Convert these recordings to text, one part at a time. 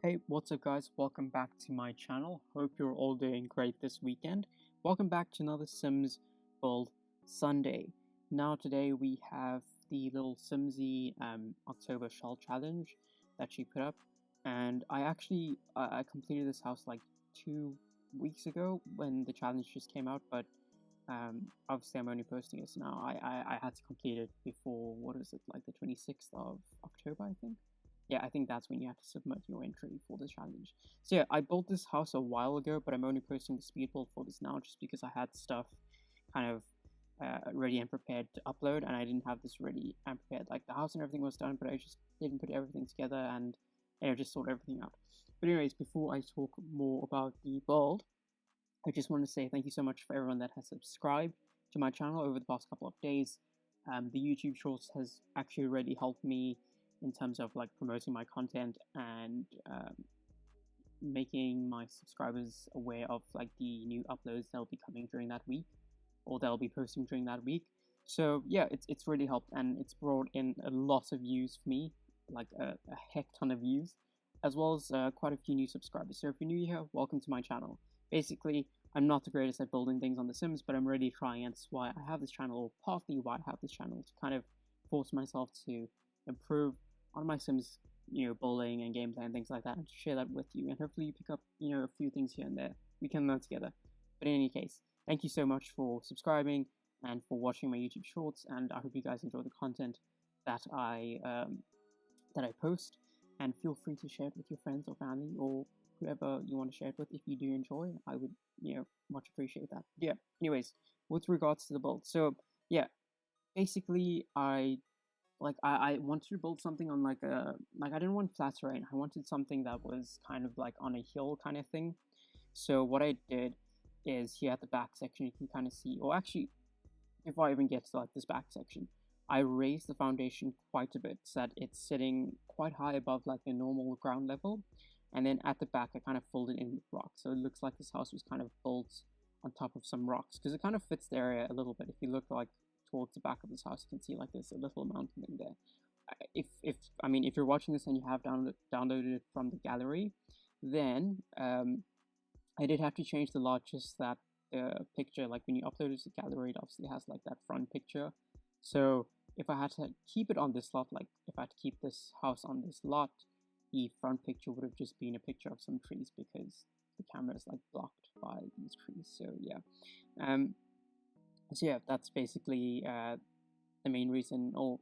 Hey, what's up guys? Welcome back to my channel. Hope you're all doing great this weekend. Welcome back to another Sims Build Sunday. Now today we have the lilsimsie October shell challenge that she put up, and I completed this house like 2 weeks ago when the challenge just came out, but obviously I'm only posting this now. I had to complete it before, what is it, like the 26th of October, I think. Yeah, I think that's when you have to submit your entry for the challenge. So yeah, I built this house a while ago, but I'm only posting the speed build for this now just because I had stuff kind of ready and prepared to upload, and I didn't have this ready and prepared. Like the house and everything was done, but I just didn't put everything together and just sort everything out. But anyways, before I talk more about the build, I just want to say thank you so much for everyone that has subscribed to my channel over the past couple of days. The YouTube Shorts has actually really helped me in terms of like promoting my content and making my subscribers aware of like the new uploads that'll be coming during that week, or they'll be posting during that week. So yeah, it's really helped, and it's brought in a lot of views for me, like a heck ton of views, as well as quite a few new subscribers. So if you're new here, welcome to my channel. Basically, I'm not the greatest at building things on The Sims, but I'm really trying, and that's why I have this channel, or partly why I have this channel, to kind of force myself to improve on my Sims, building and gameplay and things like that, and to share that with you, and hopefully you pick up, a few things here and there. We can learn together. But in any case, thank you so much for subscribing and for watching my YouTube Shorts, and I hope you guys enjoy the content that I post, and feel free to share it with your friends or family or whoever you want to share it with. If you do enjoy, I would, much appreciate that. Yeah, anyways, with regards to the build, so yeah, basically I wanted to build something on like I didn't want flat terrain. I wanted something that was kind of like on a hill kind of thing. So what I did is, here at the back section you can kind of see, or actually before I even get to like this back section, I raised the foundation quite a bit so that it's sitting quite high above like the normal ground level, and then at the back I kind of filled it in with rocks, so it looks like this house was kind of built on top of some rocks, because it kind of fits the area a little bit. If you look like towards the back of this house, you can see like there's a little mountain thing there. If you're watching this and you have downloaded it from the gallery, then I did have to change the lot, just that picture, like when you upload it to the gallery, it obviously has like that front picture. So if I had to keep it on this lot, like if I had to keep this house on this lot, the front picture would have just been a picture of some trees, because the camera is like blocked by these trees. So yeah, so yeah, that's basically the main reason. Or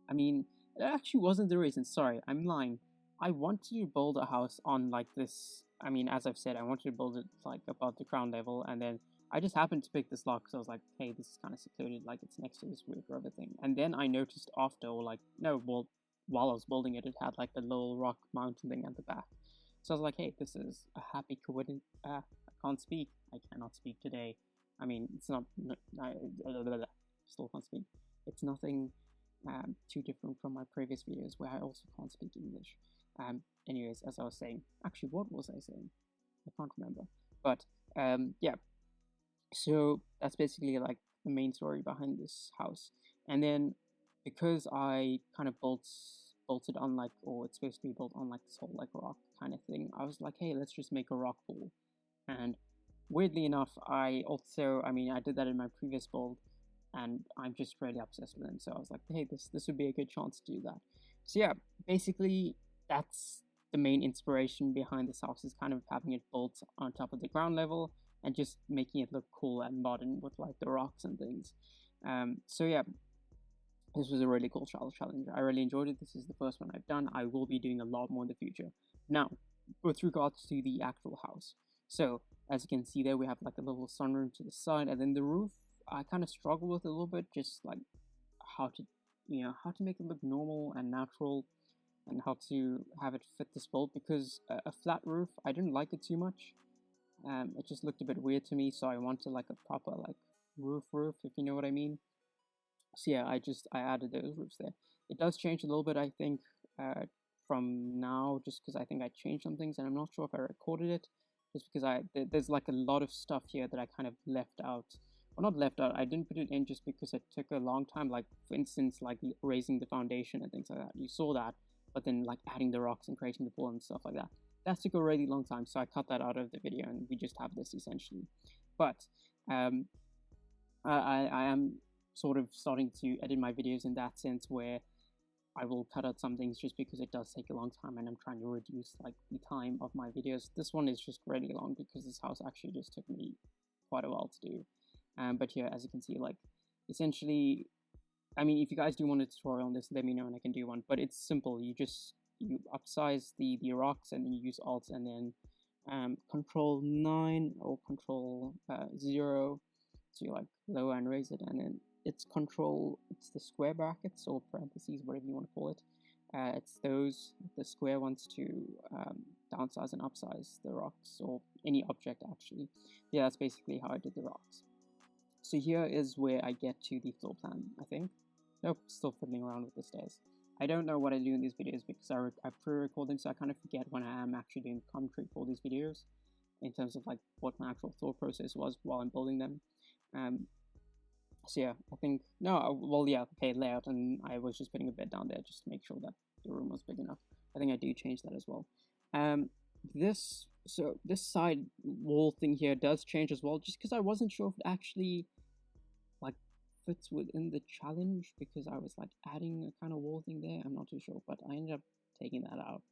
it actually wasn't the reason. Sorry, I'm lying. I wanted to build a house on like this. As I've said, I wanted to build it like above the ground level, and then I just happened to pick this lot because I was like, hey, this is kind of secluded, like it's next to this weird river thing. And then I noticed after, or like, no, well, while I was building it, it had like a little rock mountain thing at the back. So I was like, hey, this is a happy coincidence. I can't speak. I cannot speak today. It's not. I still can't speak. It's nothing too different from my previous videos where I also can't speak English. Anyways, as I was saying, actually, what was I saying? I can't remember. But yeah. So that's basically like the main story behind this house. And then because I kind of built it on like, or it's supposed to be built on like this whole like rock kind of thing, I was like, hey, let's just make a rock pool. And weirdly enough, I did that in my previous build, and I'm just really obsessed with them. So I was like, hey, this would be a good chance to do that. So yeah, basically that's the main inspiration behind this house, is kind of having it built on top of the ground level and just making it look cool and modern with like the rocks and things. So yeah, this was a really cool challenge. I really enjoyed it. This is the first one I've done. I will be doing a lot more in the future. Now, with regards to the actual house, so as you can see there, we have like a little sunroom to the side, and then the roof I kind of struggle with a little bit, just like how to make it look normal and natural, and how to have it fit this build, because a flat roof, I didn't like it too much. It just looked a bit weird to me, so I wanted like a proper like roof, if you know what I mean. So yeah, I added those roofs there. It does change a little bit, I think, from now, just because I think I changed some things, and I'm not sure if I recorded it, just because there's like a lot of stuff here that I kind of left out. Well, not left out, I didn't put it in just because it took a long time. Like, for instance, like raising the foundation and things like that. You saw that, but then like adding the rocks and creating the pool and stuff like that. That took a really long time, so I cut that out of the video, and we just have this essentially. But I am sort of starting to edit my videos in that sense, where I will cut out some things just because it does take a long time, and I'm trying to reduce like the time of my videos. This one is just really long because this house actually just took me quite a while to do. But yeah, as you can see, like essentially, I mean, if you guys do want a tutorial on this, let me know and I can do one. But it's simple. You upsize the rocks, and then you use Alt and then Control 9 or Control 0 to like lower and raise it, and then it's the square brackets or parentheses, whatever you want to call it. It's the square ones to downsize and upsize the rocks, or any object actually. Yeah, that's basically how I did the rocks. So here is where I get to the floor plan, I think. Nope, still fiddling around with the stairs. I don't know what I do in these videos because I pre-record them, so I kind of forget when I am actually doing commentary for these videos in terms of like what my actual thought process was while I'm building them. So yeah, I think, layout, and I was just putting a bed down there just to make sure that the room was big enough. I think I do change that as well. This side wall thing here does change as well, just because I wasn't sure if it actually like fits within the challenge, because I was like adding a kind of wall thing there. I'm not too sure, but I ended up taking that out.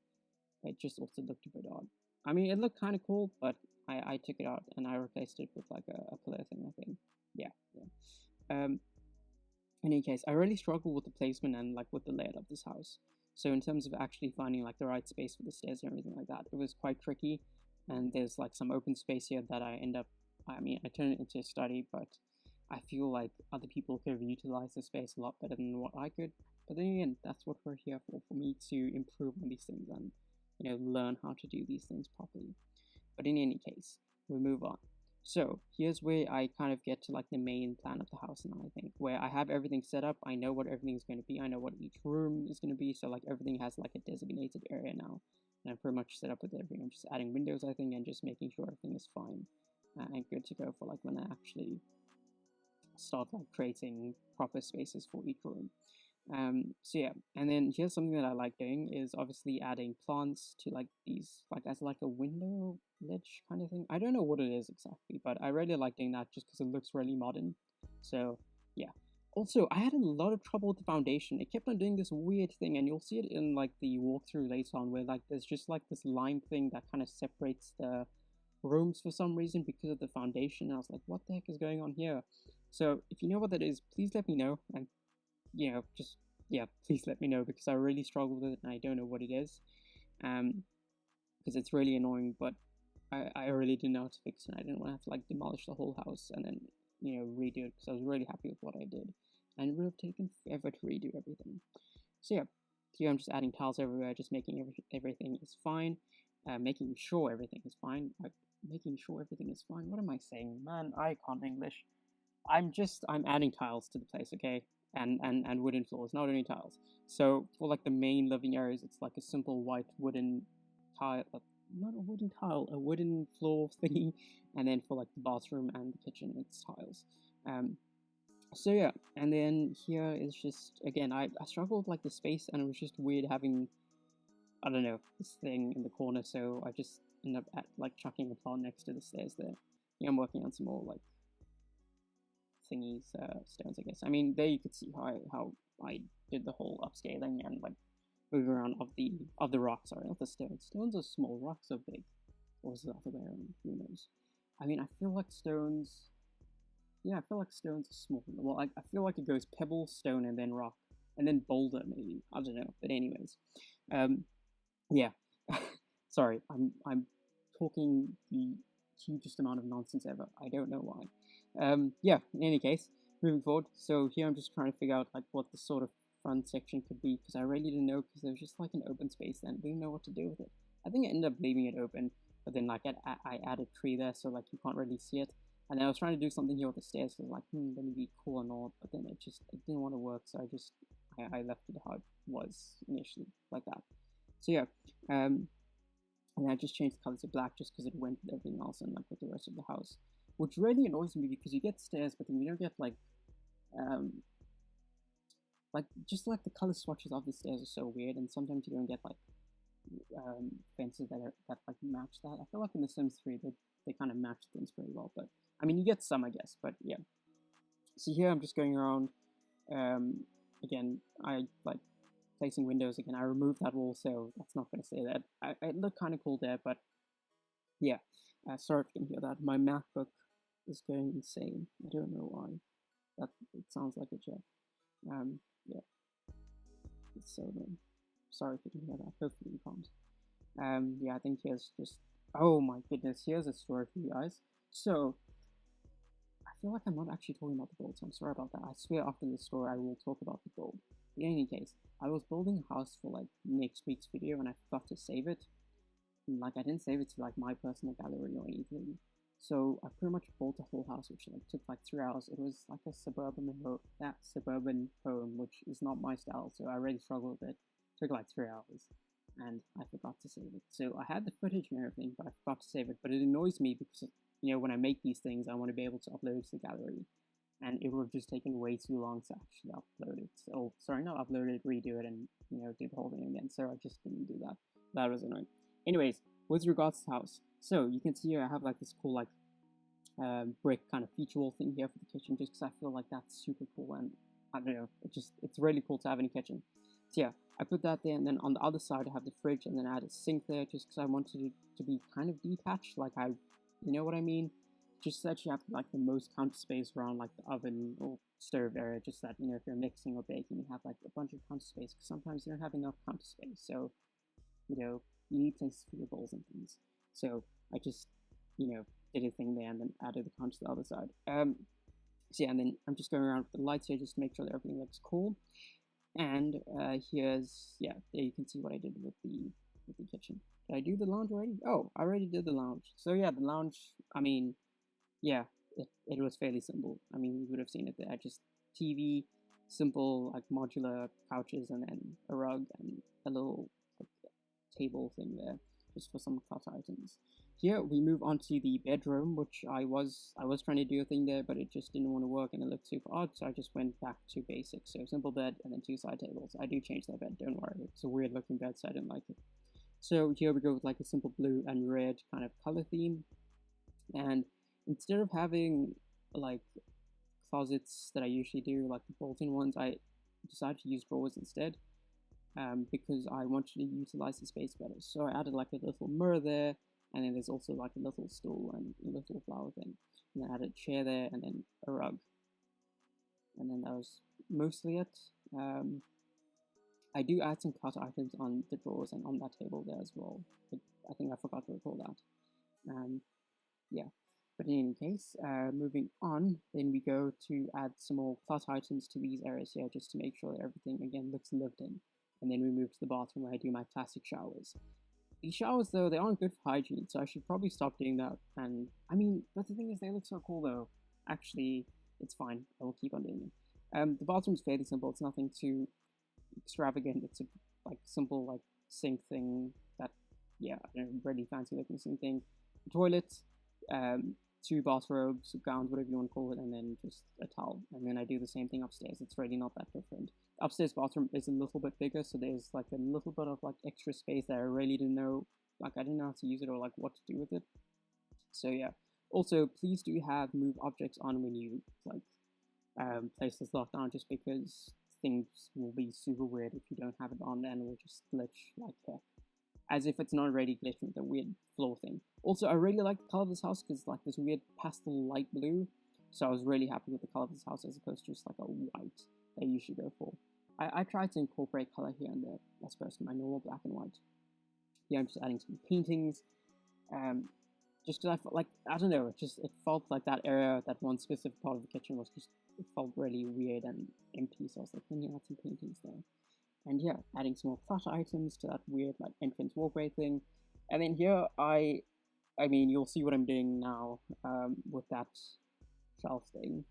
It just also looked a bit odd. I mean, it looked kind of cool, but I took it out and I replaced it with like a pillar thing, I think. Yeah. In any case, I really struggle with the placement and like with the layout of this house. So in terms of actually finding like the right space for the stairs and everything like that, it was quite tricky. And there's like some open space here that I turn it into a study, but I feel like other people could have utilized the space a lot better than what I could. But then again, that's what we're here for me to improve on these things and, learn how to do these things properly. But in any case, we move on. So here's where I kind of get to like the main plan of the house now, I think, where I have everything set up. I know what everything is going to be. I know what each room is going to be. So like everything has like a designated area now. And I'm pretty much set up with everything. I'm just adding windows, I think, and just making sure everything is fine and good to go for like when I actually start like creating proper spaces for each room. So yeah, and then here's something that I like doing is obviously adding plants to like these, like as like a window ledge kind of thing. I don't know what it is exactly, but I really like doing that just because it looks really modern. So yeah. Also, I had a lot of trouble with the foundation. It kept on doing this weird thing, and you'll see it in like the walkthrough later on, where like there's just like this line thing that kind of separates the rooms for some reason because of the foundation. And I was like, what the heck is going on here? So if you know what that is, please let me know, and please let me know, because I really struggle with it and I don't know what it is, because it's really annoying, but I really didn't know how to fix it. I didn't want to have to like demolish the whole house and then redo it, because I was really happy with what I did, and it would have taken forever to redo everything. So yeah, here I'm just adding tiles everywhere, just making everything is fine, making sure everything is fine. What am I saying, man? I can't English. I'm adding tiles to the place, okay? And wooden floors, not only tiles. So for like the main living areas, it's like a simple white wooden tile, not a wooden tile, a wooden floor thingy. And then for like the bathroom and the kitchen, it's tiles. So yeah, and then here is just, again, I struggled with like the space, and it was just weird having, I don't know, this thing in the corner. So I just ended up chucking a plant next to the stairs there. Yeah, I'm working on some more like thingies, stones, I guess. I mean, there you could see how I did the whole upscaling and like moving around of the rocks. Sorry, not the stones. Stones are small, rocks are big. Or was it the other way around? Who knows? I mean, I feel like stones. Yeah, I feel like stones are small. Well, I feel like it goes pebble, stone, and then rock, and then boulder maybe. I don't know. But anyways, yeah. Sorry, I'm talking the hugest amount of nonsense ever. I don't know why. Yeah, in any case, moving forward. So here I'm just trying to figure out like what the sort of front section could be, because I really didn't know, because there was just like an open space and I didn't know what to do with it. I think I ended up leaving it open, but then like I added a tree there, so like you can't really see it. And then I was trying to do something here with the stairs, so like, that would be cool and all, but then it didn't want to work, so I left it how it was initially, like that. So yeah, and I just changed the color to black just because it went with everything else and like with the rest of the house, which really annoys me, because you get stairs, but then you don't get like like just like the color swatches of the stairs are so weird, and sometimes you don't get like fences that like match that. I feel like in The Sims 3 they kind of match things pretty well, but I mean you get some, I guess. But yeah, so here I'm just going around. Again, I like placing windows again. I removed that wall, so that's not going to say that. It looked kind of cool there, but yeah. Sorry if you can hear that. My MacBook is going insane. I don't know why. That it sounds like a jet. Yeah, it's so annoying. Sorry if you can hear that. Hopefully you can't. Yeah, I think here's just. Oh my goodness, here's a story for you guys. So, I feel like I'm not actually talking about the gold, so I'm sorry about that. I swear after this story I will talk about the gold. In any case, I was building a house for like next week's video and I forgot to save it. And, like I didn't save it to like my personal gallery or anything. So I pretty much built a whole house, which like took like 3 hours. It was like a suburban home, which is not my style, so I really struggled with it. It took like 3 hours, and I forgot to save it. So I had the footage and everything, but I forgot to save it. But it annoys me because when I make these things, I want to be able to upload it to the gallery, and it would have just taken way too long to actually upload it. So sorry, not upload it, redo it, and do the whole thing again. So I just didn't do that. That was annoying. Anyways, with regards to the house, so you can see here I have like this cool like brick kind of feature wall thing here for the kitchen, just because I feel like that's super cool, and I don't know, it's really cool to have in a kitchen. So yeah, I put that there, and then on the other side I have the fridge, and then I had a sink there just because I wanted it to be kind of detached, like you know what I mean? Just so that you have like the most counter space around like the oven or stove area, just that if you're mixing or baking, you have like a bunch of counter space, because sometimes you don't have enough counter space, so you need places for your bowls and things. So I just did a thing there and then added the counter to the other side. So yeah, and then I'm just going around with the lights here just to make sure that everything looks cool. And here's there you can see what I did with the kitchen. Did I do the lounge already? Oh, I already did the lounge. So yeah, the lounge, I mean, yeah, it was fairly simple. I mean, you would have seen it there. Just TV, simple like modular couches, and then a rug and a little like table thing there, just for some clutter items. Here we move on to the bedroom, which I was trying to do a thing there, but it just didn't want to work and it looked super odd, so I just went back to basics. So simple bed and then 2 side tables. I do change that bed, don't worry. It's a weird looking bed, so I didn't like it. So here we go with like a simple blue and red kind of color theme. And instead of having like closets that I usually do, like the built-in ones, I decided to use drawers instead. Because I wanted to utilize the space better. So I added like a little mirror there, and then there's also like a little stool and a little flower thing. And then I added a chair there, and then a rug. And then that was mostly it. I do add some clutter items on the drawers and on that table there as well, but I think I forgot to record that. Yeah. But in any case, moving on, then we go to add some more clutter items to these areas here, just to make sure that everything again looks lived in. And then we move to the bathroom where I do my classic showers. These showers, though, they aren't good for hygiene, so I should probably stop doing that. And I mean, but the thing is, they look so cool, though. Actually, it's fine. I will keep on doing it. The bathroom's fairly simple. It's nothing too extravagant. It's a like simple like sink thing that, yeah, I don't know, really fancy looking sink thing. Toilet, 2 bathrobes, gowns, whatever you want to call it, and then just a towel. And then I do the same thing upstairs. It's really not that different. The upstairs bathroom is a little bit bigger, so there's like a little bit of like extra space that I really didn't know, like I didn't know how to use it or like what to do with it. So yeah. Also, please do have move objects on when you like place this lock down, just because things will be super weird if you don't have it on, and it will just glitch like heck. As if it's not already glitching with a weird floor thing. Also, I really like the color of this house because it's like this weird pastel light blue. So I was really happy with the color of this house as opposed to just like a white that you should go for. I tried to incorporate color here and there as opposed to my normal black and white. Yeah, I'm just adding some paintings. Just because I felt like, I don't know, it felt like that area, that one specific part of the kitchen it felt really weird and empty. So I was like, let me add some paintings there. And yeah, adding some more clutter items to that weird like entrance walkway thing. And then here I mean you'll see what I'm doing now with that shelf thing.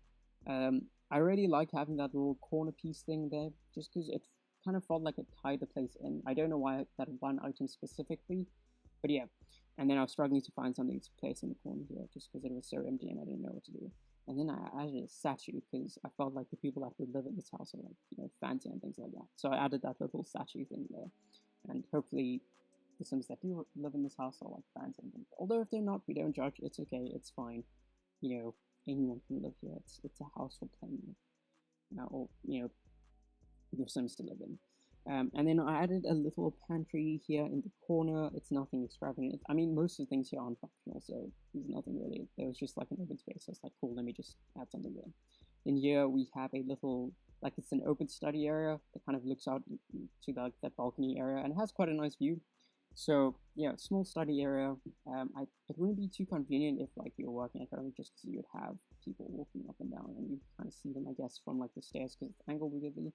I really like having that little corner piece thing there, just because it kind of felt like it tied the place in. I don't know why that one item specifically, but yeah. And then I was struggling to find something to place in the corner here, just because it was so empty and I didn't know what to do. And then I added a statue because I felt like the people that would live in this house are like, fancy and things like that. So I added that little statue thing there. And hopefully the Sims that do live in this house are like fancy and things. Although if they're not, we don't judge. It's okay. It's fine. Anyone can live here. It's a house for playing with, or your Sims to live in. And then I added a little pantry here in the corner. It's nothing extravagant. I mean, most of the things here aren't functional, so there's nothing really. There was just like an open space. So it's like, cool, let me just add something there. In here, we have a little, like it's an open study area that kind of looks out to that balcony area, and it has quite a nice view. So yeah, small study area. It wouldn't be too convenient if like you're working at home, just because you would have people walking up and down, and you kind of see them, I guess, from like the stairs because it's angled weirdly.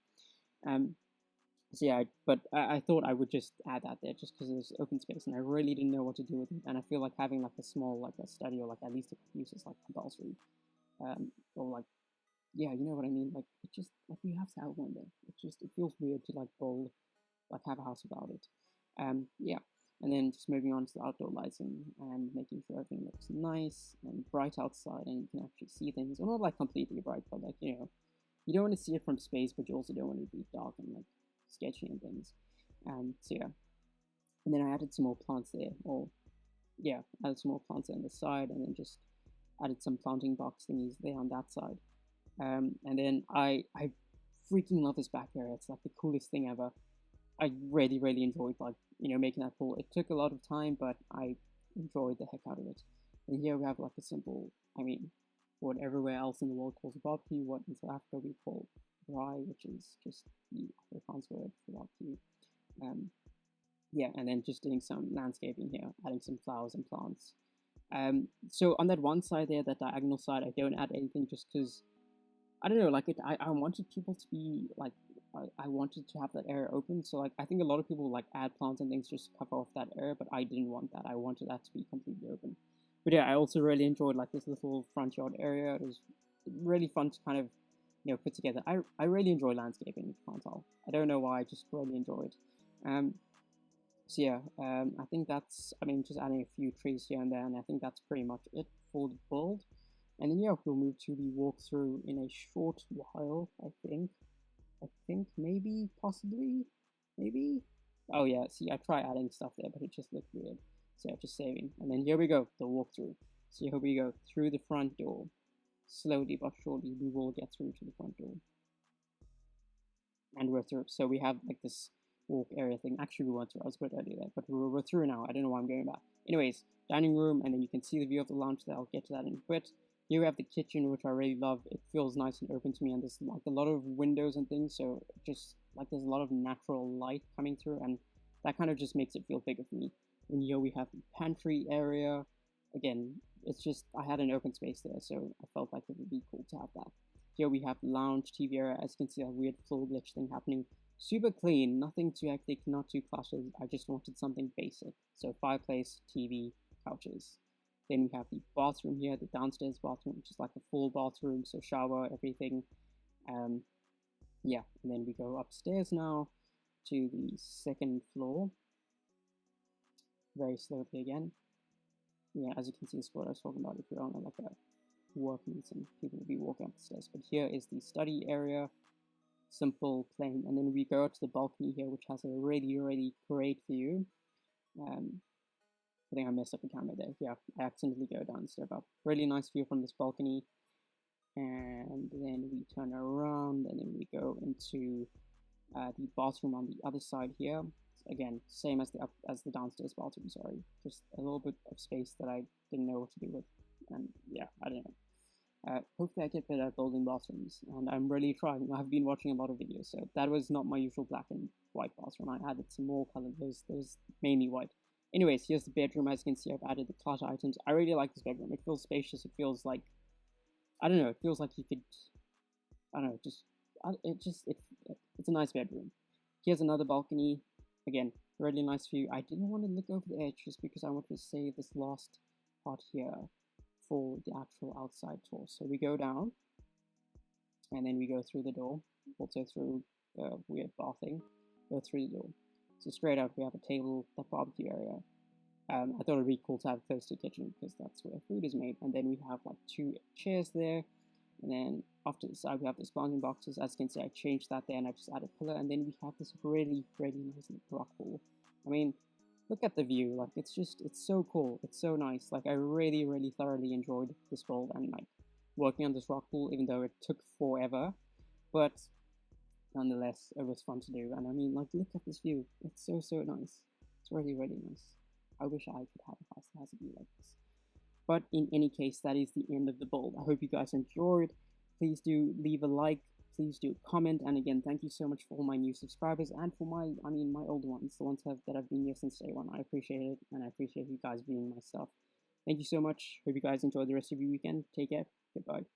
So yeah, but I thought I would just add that there just because there's open space, and I really didn't know what to do with it. And I feel like having like a small, like a study or like at least a use is like compulsory, or like, yeah, you know what I mean. Like it just like you have to have one there. It feels weird to like have a house without it. Yeah, and then just moving on to the outdoor lighting and making sure everything looks nice and bright outside, and you can actually see things. Well, not like completely bright, but like you don't want to see it from space, but you also don't want it to be dark and like sketchy and things. So yeah, and then I added some more plants there, or yeah, added some more plants on the side, and then just added some planting box thingies there on that side. And then I freaking love this back area. It's like the coolest thing ever. I really enjoyed like making that pool. It took a lot of time, but I enjoyed the heck out of it. And here we have like a simple, I mean, what everywhere else in the world calls barbecue, what in South Africa we call braai, which is just the Afrikaans word for barbecue. Yeah, and then just doing some landscaping here, adding some flowers and plants. So on that one side there, that diagonal side, I don't add anything just because I don't know, like I wanted people to be like, I wanted to have that area open. So like, I think a lot of people like add plants and things just to cover off that area, but I didn't want that. I wanted that to be completely open. But yeah, I also really enjoyed like this little front yard area. It was really fun to kind of put together. I really enjoy landscaping, if you can't tell. I don't know why, I just really enjoyed. So yeah, I think that's, I mean, just adding a few trees here and there, and I think that's pretty much it for the build. And then yeah, we'll move to the walkthrough in a short while, I think, maybe, possibly, maybe? Oh yeah, see, I tried adding stuff there, but it just looked weird. So yeah, just saving. And then here we go, the walkthrough. So here we go, through the front door. Slowly but surely, we will get through to the front door. And we're through. So we have like this walk area thing. Actually, we weren't through. I was a bit earlier there, but we're through now. I don't know why I'm going back. Anyways, dining room, and then you can see the view of the lounge there. I'll get to that in a bit. Here we have the kitchen, which I really love. It feels nice and open to me, and there's like a lot of windows and things, so just like there's a lot of natural light coming through, and that kind of just makes it feel bigger for me. And here we have the pantry area. Again, it's just, I had an open space there, so I felt like it would be cool to have that. Here we have lounge TV area. As you can see, a weird flow glitch thing happening. Super clean, nothing too hectic, not too cluttered. I just wanted something basic. So fireplace, TV, couches. Then we have the bathroom here, the downstairs bathroom, which is like a full bathroom, so shower, everything. Yeah, and then we go upstairs now to the second floor. Very slowly again. Yeah, as you can see, this is what I was talking about. If you're on like a work meeting, people will be walking up the stairs. But here is the study area, simple, plain. And then we go out to the balcony here, which has a really great view. I think I messed up the camera there. Yeah, I accidentally go down the step up. Really nice view from this balcony. And then we turn around, and then we go into the bathroom on the other side here. Again, same as the downstairs bathroom. Sorry, just a little bit of space that I didn't know what to do with. And yeah, I don't know. Hopefully I get better at building bathrooms, and I'm really trying. I've been watching a lot of videos, so that was not my usual black and white bathroom. I added some more color. Those mainly white. Anyways, here's the bedroom. As you can see, I've added the clutter items. I really like this bedroom. It feels spacious. It feels like, I don't know, it feels like you could, I don't know, it's a nice bedroom. Here's another balcony. Again, really nice view. I didn't want to look over the edge just because I wanted to save this last part here for the actual outside tour. So we go down, and then we go through the door, also through the weird bathing, go through the door. So straight up, we have a table, the barbecue area. I thought it'd be cool to have close to the kitchen because that's where food is made. And then we have like 2 chairs there. And then off to the side we have the planting boxes. As you can see, I changed that there and I just added pillar. And then we have this really, really nice rock pool. I mean, look at the view. Like, it's so cool. It's so nice. Like, I really, really thoroughly enjoyed this build and like working on this rock pool, even though it took forever. But nonetheless, it was fun to do. And I mean, like, look at this view. It's so, so nice. It's really, really nice. I wish I could have a house that has a view like this. But in any case, that is the end of the build. I hope you guys enjoyed. Please do leave a like. Please do comment. And again, thank you so much for all my new subscribers and for my older ones, the ones that have been here since day one. I appreciate it, and I appreciate you guys viewing my stuff. Thank you so much. Hope you guys enjoy the rest of your weekend. Take care. Goodbye.